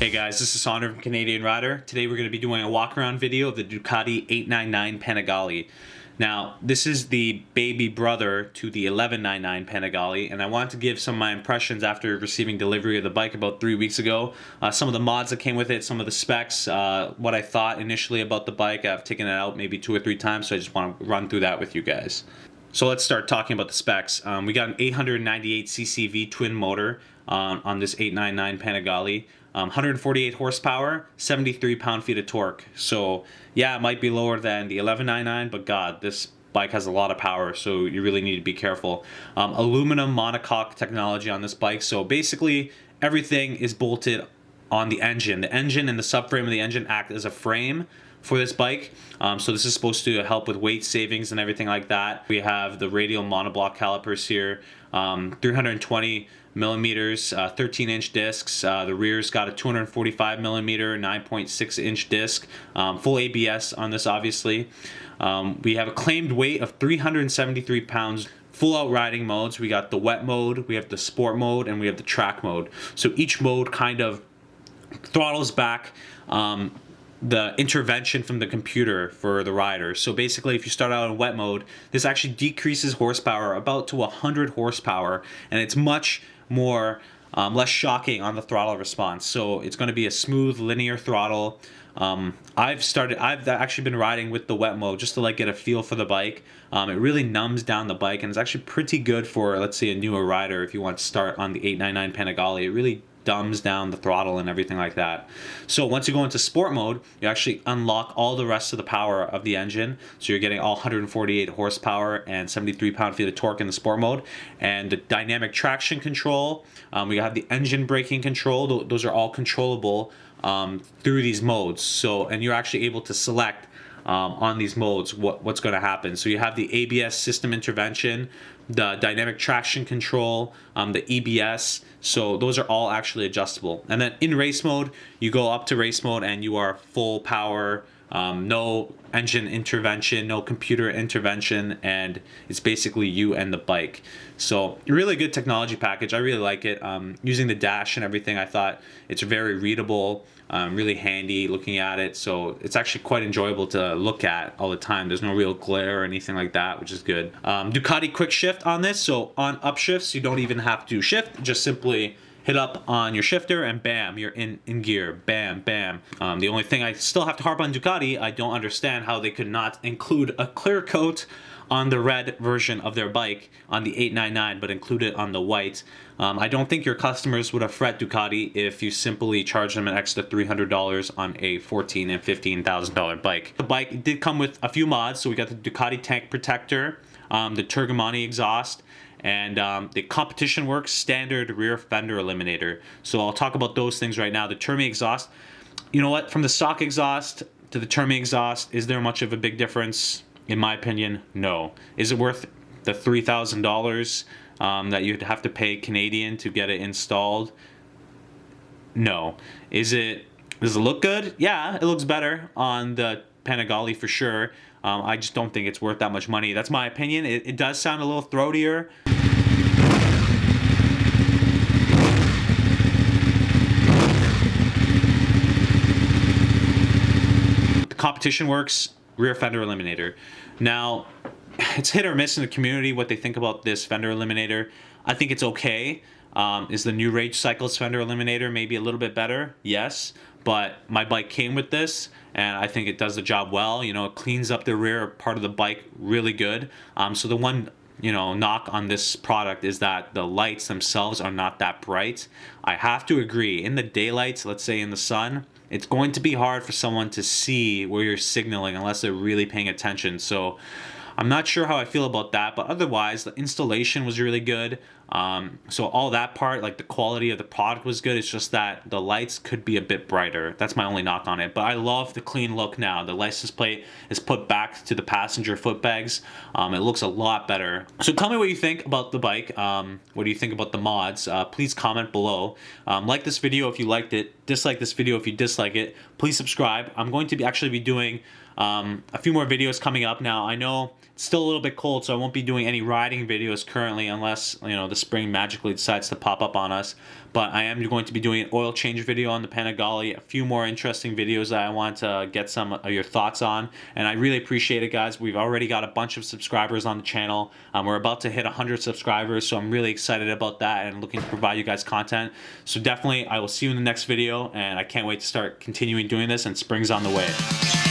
Hey guys, this is Sonduren Canadian Rider. Today we're going to be doing a walk around video of the Ducati 899 Panigale. Now, this is the baby brother to the 1199 Panigale, and I wanted to give some of my impressions after receiving delivery of the bike about 3 weeks ago. Some of the mods that came with it, some of the specs, what I thought initially about the bike. I've taken it out maybe 2 or 3 times, so I just want to run through that with you guys. So let's start talking about the specs. We got an 898cc V-twin motor on this 899 Panigale. 148 horsepower, 73 pound-feet of torque. So yeah, it might be lower than the 1199, but God, this bike has a lot of power, so you really need to be careful. Aluminum monocoque technology on this bike. So basically, everything is bolted on the engine. The engine and the subframe of the engine act as a frame for this bike. So this is supposed to help with weight savings and everything like that. We have the radial monoblock calipers here, 320 millimeters, 13-inch discs. The rear's got a 245 millimeter, 9.6-inch disc. Full ABS on this, obviously. We have a claimed weight of 373 pounds. Full out riding modes. We got the wet mode, we have the sport mode, and we have the track mode. So each mode kind of throttles back the intervention from the computer for the rider. So basically, if you start out in wet mode, this actually decreases horsepower about to 100 horsepower, and it's much more less shocking on the throttle response. So it's going to be a smooth linear throttle. I've actually been riding with the wet mode just to like get a feel for the bike. It really numbs down the bike, and it's actually pretty good for, let's say, a newer rider if you want to start on the 899 Panigale. It really dumbs down the throttle and everything like that. So once you go into sport mode, you actually unlock all the rest of the power of the engine. So you're getting all 148 horsepower and 73 pound-feet of torque in the sport mode. And the dynamic traction control, we have the engine braking control. Those are all controllable through these modes. So, and you're actually able to select on these modes what's going to happen. So you have the ABS system intervention, the dynamic traction control, the EBS. So those are all actually adjustable. And then in race mode, you go up to race mode and you are full power, no engine intervention, no computer intervention, and it's basically you and the bike. So really good technology package. I really like it. Using the dash and everything, I thought it's very readable, really handy looking at it. So it's actually quite enjoyable to look at all the time. There's no real glare or anything like that, which is good. Ducati quick shift on this. So on upshifts, you don't even have to shift, just simply hit up on your shifter and bam, you're in gear. Bam, bam. The only thing I still have to harp on Ducati, I don't understand how they could not include a clear coat on the red version of their bike on the 899, but include it on the white. I don't think your customers would have fret Ducati if you simply charge them an extra $300 on a $14,000 and $15,000 bike. The bike did come with a few mods, so we got the Ducati tank protector, the Termignoni Exhaust, and the Competition Works standard rear fender eliminator. So I'll talk about those things right now. The Termi exhaust, you know what? From the stock exhaust to the Termi exhaust, is there much of a big difference? In my opinion, no. Is it worth the $3,000 that you'd have to pay Canadian to get it installed? No. Does it look good? Yeah, it looks better on the Panigale for sure. I just don't think it's worth that much money. That's my opinion. It does sound a little throatier. The Competition Works rear fender eliminator. Now, it's hit or miss in the community what they think about this fender eliminator. I think it's okay. Is the new Rage Cycles fender eliminator maybe a little bit better? Yes, but my bike came with this, and I think it does the job well. You know, it cleans up the rear part of the bike really good. So the one, you know, knock on this product is that the lights themselves are not that bright. I have to agree, in the daylights, let's say in the sun, it's going to be hard for someone to see where you're signaling unless they're really paying attention. So I'm not sure how I feel about that, but otherwise the installation was really good. So all that part, like the quality of the product was good. It's just that the lights could be a bit brighter. That's my only knock on it. But I love the clean look now. The license plate is put back to the passenger foot pegs. It looks a lot better. So tell me what you think about the bike. What do you think about the mods? Please comment below. Like this video if you liked it. Dislike this video if you dislike it. Please subscribe. I'm going to actually be doing A few more videos coming up. Now, I know it's still a little bit cold, so I won't be doing any riding videos currently unless, you know, the spring magically decides to pop up on us. But I am going to be doing an oil change video on the Panigale, a few more interesting videos that I want to get some of your thoughts on. And I really appreciate it, guys. We've already got a bunch of subscribers on the channel. We're about to hit 100 subscribers, so I'm really excited about that and looking to provide you guys content. So definitely, I will see you in the next video, and I can't wait to start continuing doing this, and spring's on the way.